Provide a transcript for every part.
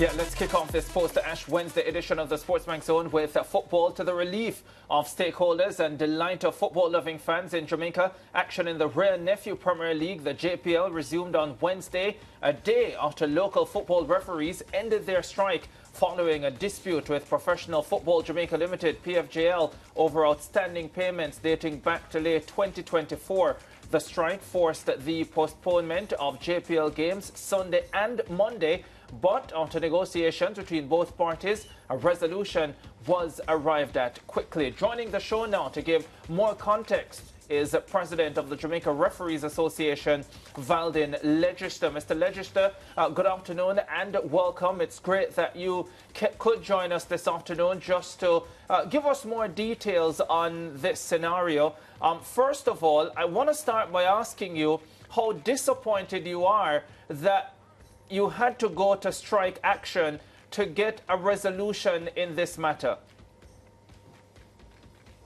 Yeah, let's kick off this post-Ash Wednesday edition of the SportsMax Zone with football to the relief of stakeholders and delight of football-loving fans in Jamaica. Action in the Rare Nephew Premier League, the JPL, resumed on Wednesday, a day after local football referees ended their strike following a dispute with Professional Football Jamaica Limited, PFJL, over outstanding payments dating back to late 2024. The strike forced the postponement of JPL games Sunday and Monday, but after negotiations between both parties, a resolution was arrived at quickly. Joining the show now to give more context is President of the Jamaica Referees Association, Valdin Legister. Mr. Legister, good afternoon and welcome. It's great that you could join us this afternoon just to give us more details on this scenario. First of all, I want to start by asking you how disappointed you are that you had to go to strike action to get a resolution in this matter.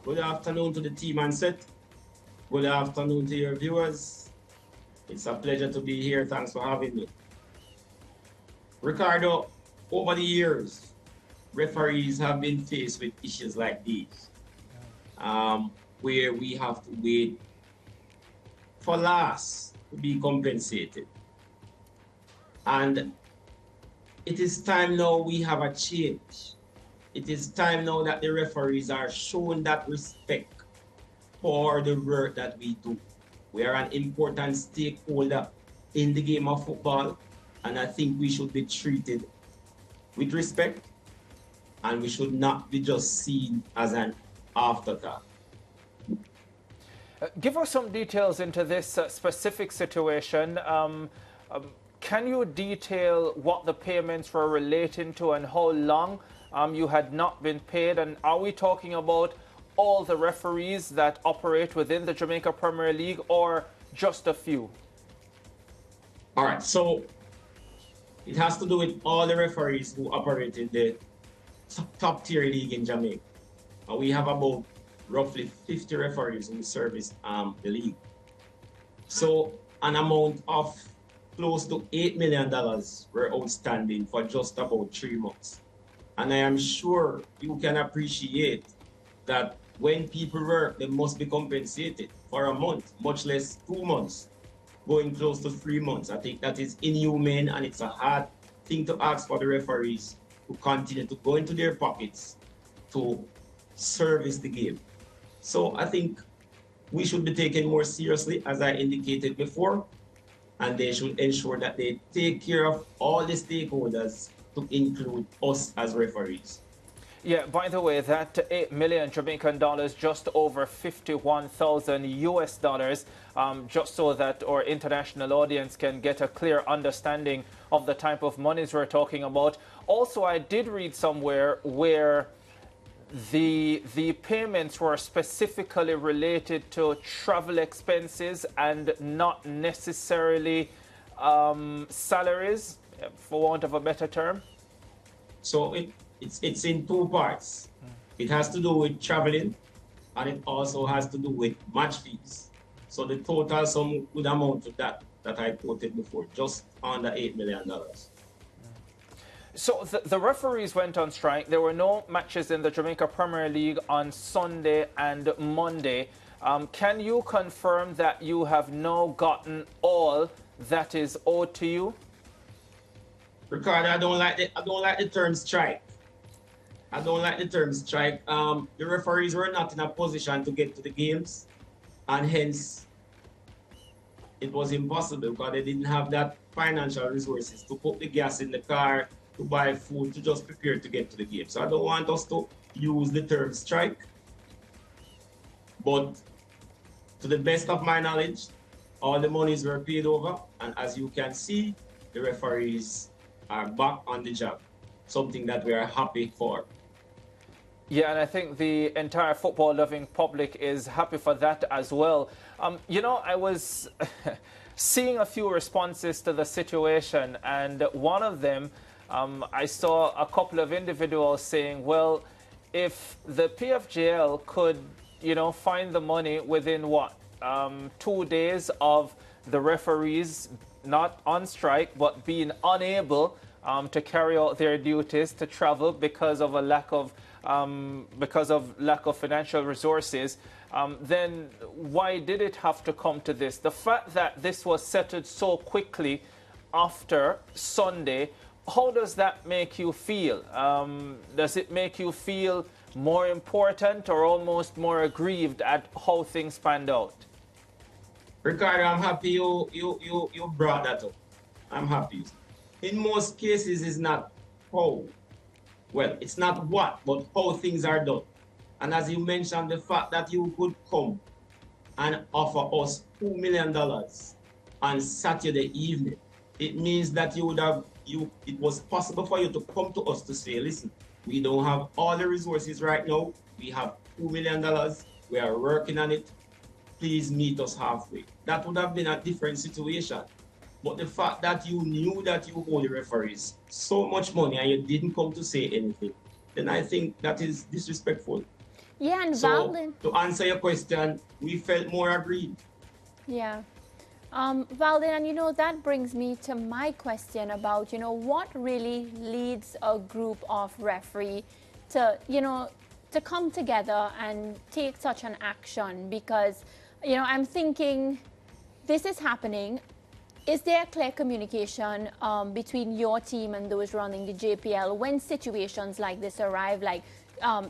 Good afternoon to the team and set. Good afternoon to your viewers. It's a pleasure to be here. Thanks for having me. Ricardo, over the years, referees have been faced with issues like these, where we have to wait for loss to be compensated. And it is time now we have a change. It is time now that the referees are shown that respect for the work that we do. We are an important stakeholder in the game of football, and I think we should be treated with respect, and we should not be just seen as an afterthought. Give us some details into this specific situation. Can you detail what the payments were relating to and how long you had not been paid? And are we talking about all the referees that operate within the Jamaica Premier League or just a few? All right, so it has to do with all the referees who operate in the top tier league in Jamaica. We have about roughly 50 referees who service the league. So an amount of close to $8 million were outstanding for just about 3 months. And I am sure you can appreciate that when people work, they must be compensated for a month, much less 2 months, going close to 3 months. I think that is inhumane, and it's a hard thing to ask for the referees to continue to go into their pockets to service the game. So I think we should be taken more seriously, as I indicated before, and they should ensure that they take care of all the stakeholders, to include us as referees. Yeah, by the way, that 8 million Jamaican dollars, just over 51,000 US dollars, just so that our international audience can get a clear understanding of the type of monies we're talking about. Also, I did read somewhere where the payments were specifically related to travel expenses and not necessarily salaries, for want of a better term. So it's in two parts. It has to do with traveling, and it also has to do with match fees. So the total sum would amount to that I quoted before, just under $8 million. So the referees went on strike. There were no matches in the Jamaica Premier League on Sunday and Monday. Can you confirm that you have now gotten all that is owed to you? Ricardo, I don't like the term strike. I don't like the term strike. The referees were not in a position to get to the games, and hence it was impossible because they didn't have that financial resources to put the gas in the car, to buy food, to just prepare to get to the game. So I don't want us to use the term strike, but to the best of my knowledge, all the monies were paid over, and as you can see, the referees are back on the job, something that we are happy for. Yeah, and I think the entire football-loving public is happy for that as well. You know, I was seeing a few responses to the situation, and one of them, I saw a couple of individuals saying, well, if the PFJL could, you know, find the money within, 2 days of the referees not on strike, but being unable to carry out their duties, to travel because of a lack of financial resources, then why did it have to come to this? The fact that this was settled so quickly after Sunday, how does that make you feel? Does it make you feel more important or almost more aggrieved at how things panned out? Ricardo, I'm happy you brought that up. I'm happy. In most cases, it's not how. Well, it's not what, but how things are done. And as you mentioned, the fact that you could come and offer us $2 million on Saturday evening, it means that it was possible for you to come to us to say, listen, we don't have all the resources right now. We have $2 million. We are working on it. Please meet us halfway. That would have been a different situation. But the fact that you knew that you owe the referees so much money and you didn't come to say anything, then I think that is disrespectful. Yeah, and so, to answer your question, we felt more aggrieved. Yeah. Valdin, and that brings me to my question about, what really leads a group of referee to, to come together and take such an action? Because, I'm thinking this is happening. Is there clear communication between your team and those running the JPL when situations like this arrive? Like,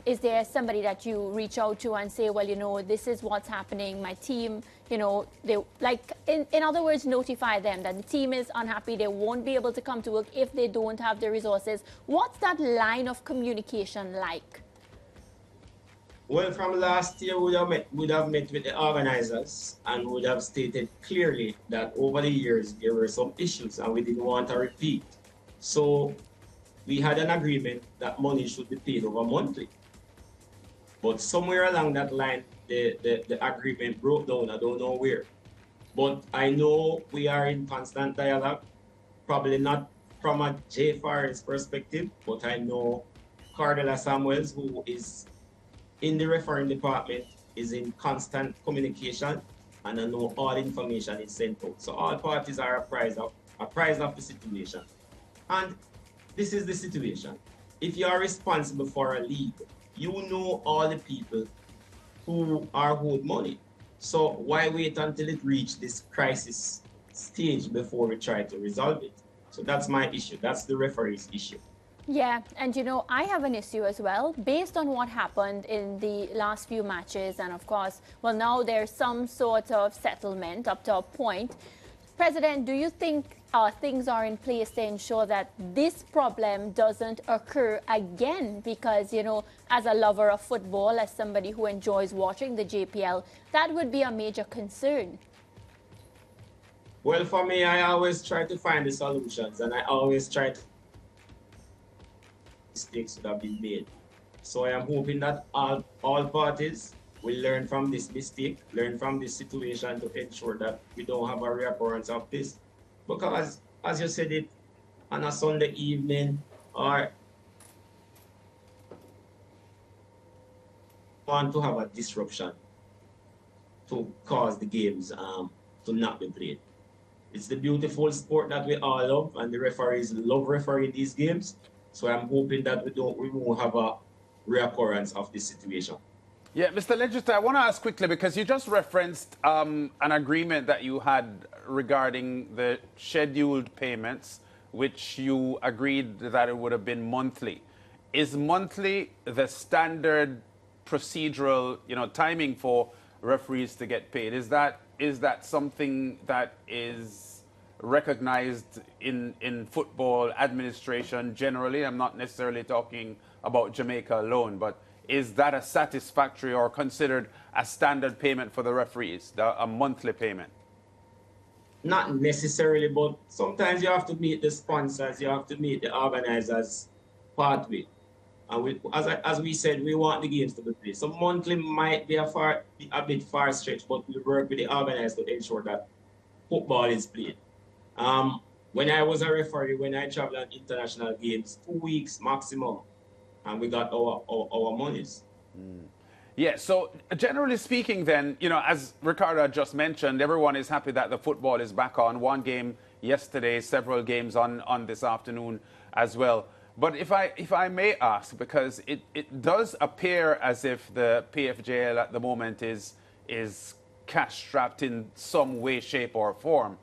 is there somebody that you reach out to and say, well, this is what's happening, my team, they, like, in other words, notify them that the team is unhappy, they won't be able to come to work if they don't have the resources. What's that line of communication like? Well, from last year, we would have met with the organizers and would have stated clearly that over the years, there were some issues and we didn't want a repeat. So we had an agreement that money should be paid over monthly. But somewhere along that line, the agreement broke down. I don't know where. But I know we are in constant dialogue, probably not from a JFR's perspective, but I know Cardella Samuels, who is in the refereeing department, is in constant communication, and I know all information is sent out. So all parties are apprised of the situation. And this is the situation. If you are responsible for a league, you know all the people who are owed money. So why wait until it reaches this crisis stage before we try to resolve it? So that's my issue. That's the referee's issue. Yeah, and I have an issue as well, based on what happened in the last few matches, and of course, well, now there's some sort of settlement up to a point. President, do you think things are in place to ensure that this problem doesn't occur again? Because, as a lover of football, as somebody who enjoys watching the JPL, that would be a major concern. Well, for me, I always try to find the solutions, and I always try to mistakes that have been made. So I am hoping that all parties will learn from this mistake, learn from this situation to ensure that we don't have a reoccurrence of this. Because, as you said it, on a Sunday evening, or want to have a disruption to cause the games to not be played. It's the beautiful sport that we all love, and the referees love refereeing these games. So I'm hoping that we won't have a reoccurrence of this situation. Yeah, Mr. Legislator, I want to ask quickly, because you just referenced an agreement that you had regarding the scheduled payments, which you agreed that it would have been monthly. Is monthly the standard procedural, timing for referees to get paid? Is that something that is recognized in football administration generally? I'm not necessarily talking about Jamaica alone, but is that a satisfactory or considered a standard payment for the referees, a monthly payment? Not necessarily, but sometimes you have to meet the sponsors, you have to meet the organizers pathway. And as we said, we want the games to be played. So monthly might be a bit far stretch, but we work with the organizers to ensure that football is played. When I was a referee, when I traveled on international games, 2 weeks maximum, and we got our monies. Yeah, so generally speaking then, as Ricardo just mentioned, everyone is happy that the football is back on. One game yesterday, several games on this afternoon. as well. But if I may ask, because it does appear as if the PFJL at the moment is cash-strapped in some way, shape, or form.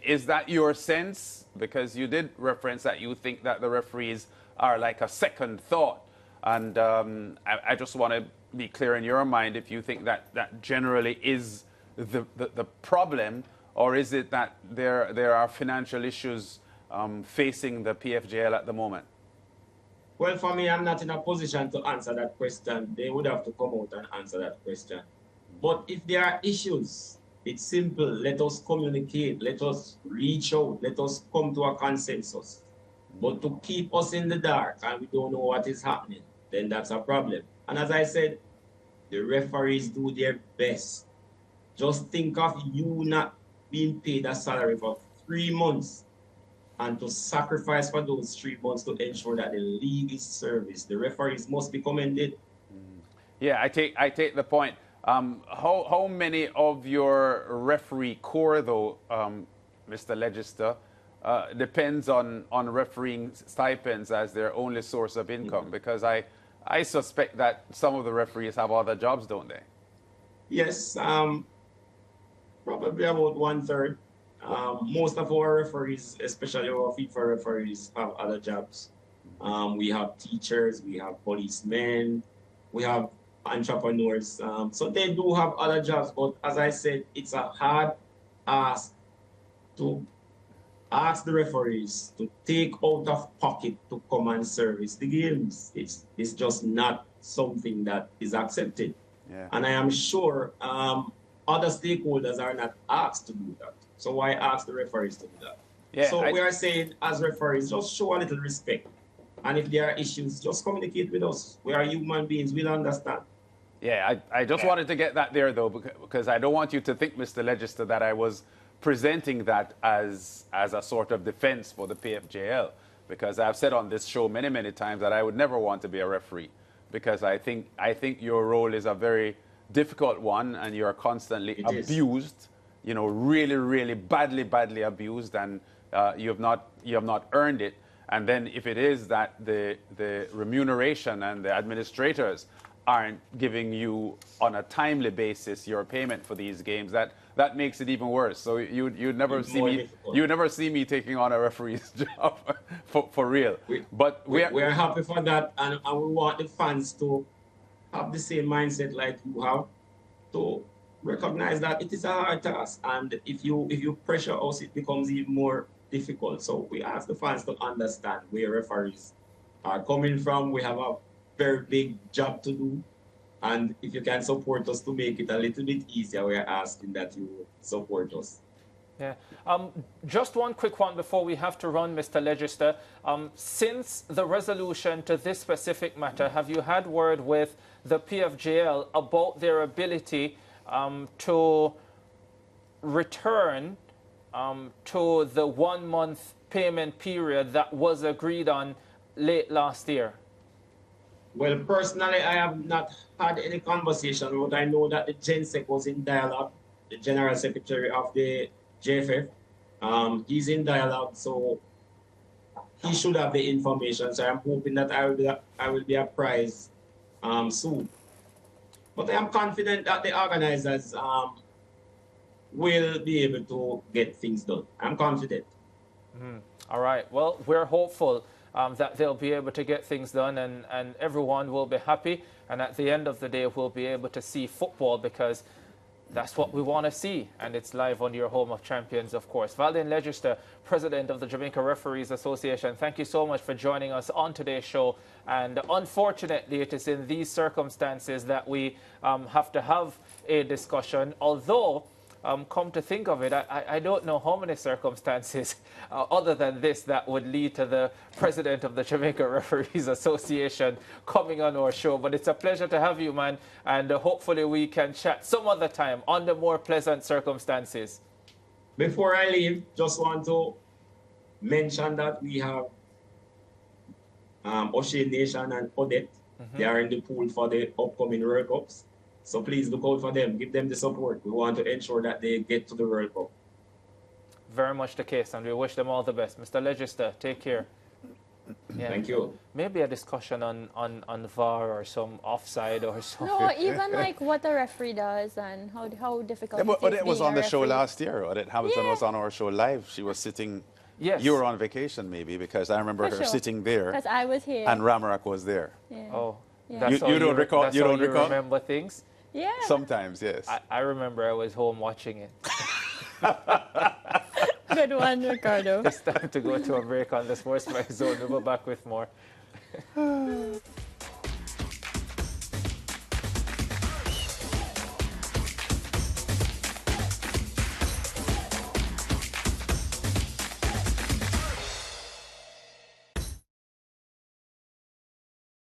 Is that your sense? Because you did reference that you think that the referees are like a second thought. And I just want to be clear in your mind if you think that that generally is the problem, or is it that there are financial issues facing the PFJL at the moment? Well, for me, I'm not in a position to answer that question. They would have to come out and answer that question. But if there are issues, it's simple. Let us communicate. Let us reach out. Let us come to a consensus. But to keep us in the dark and we don't know what is happening, then that's a problem. And as I said, the referees do their best. Just think of you not being paid a salary for 3 months and to sacrifice for those 3 months to ensure that the league is serviced. The referees must be commended. Yeah, I take the point. How many of your referee corps, though, Mr. Legister, depends on refereeing stipends as their only source of income? Because I suspect that some of the referees have other jobs, don't they? Yes, probably about 1/3. Most of our referees, especially our FIFA referees, have other jobs. We have teachers, we have policemen, we have entrepreneurs. So they do have other jobs, but as I said, it's a hard ask to ask the referees to take out of pocket to come and service the games. It's just not something that is accepted. Yeah. And I am sure other stakeholders are not asked to do that. So why ask the referees to do that? Yeah, so we are saying, as referees, just show a little respect. And if there are issues, just communicate with us. We are human beings. We'll understand. Yeah, I just wanted to get that there, though, because I don't want you to think, Mr. Legister, that I was presenting that as a sort of defense for the PFJL. Because I've said on this show many, many times that I would never want to be a referee. Because I think your role is a very difficult one, and you're constantly abused. You know, really, really badly abused, and you have not earned it. And then if it is that the remuneration and the administrators aren't giving you on a timely basis your payment for these games, that makes it even worse. So you'd never see me taking on a referee's job for real. We're happy for that, and we want the fans to have the same mindset like you have, to recognize that it is a hard task, and if you pressure us, it becomes even more difficult. So we ask the fans to understand where referees are coming from. We have a very big job to do, and if you can support us to make it a little bit easier, we're asking that you support us. Yeah. Just one quick one before we have to run, Mr. Legister. Since the resolution to this specific matter, have you had word with the PFJL about their ability to return to the 1 month payment period that was agreed on late last year? Well, personally, I have not had any conversation, but I know that the GenSec was in dialogue, the General Secretary of the JFF. He's in dialogue, so he should have the information. So I'm hoping that I will be apprised soon. But I am confident that the organizers will be able to get things done. I'm confident. All right. Well, we're hopeful that they'll be able to get things done, and everyone will be happy. And at the end of the day, we'll be able to see football, because that's what we want to see. And it's live on your home of champions, of course. Valdin Legister, President of the Jamaica Referees Association, thank you so much for joining us on today's show. And unfortunately, it is in these circumstances that we have to have a discussion. Although, come to think of it, I don't know how many circumstances other than this that would lead to the president of the Jamaica Referees Association coming on our show. But it's a pleasure to have you, man. And hopefully we can chat some other time under more pleasant circumstances. Before I leave, just want to mention that we have O'Shea Nation and Odette. They are in the pool for the upcoming World Cups. So please look out for them. Give them the support. We want to ensure that they get to the World Cup. Very much the case, and we wish them all the best. Mr. Legister, take care. Yeah. Thank you. Maybe a discussion on VAR or some offside or something. No, even like what the referee does and how difficult Yeah, it but is it was being on a the show referee. last year. Odette Hamilton Yeah. was on our show live. She was sitting. Yes. You were on vacation, maybe, because I remember For her sure. sitting there, Because I was here. and Ramarak was there. Yeah. Oh, Yeah. that's You how don't recall- That's you how don't recall? remember things. Yeah. Sometimes, yes. I remember I was home watching it. Good one, Ricardo. It's time to go to a break on the SportsMax Zone. We'll be back with more.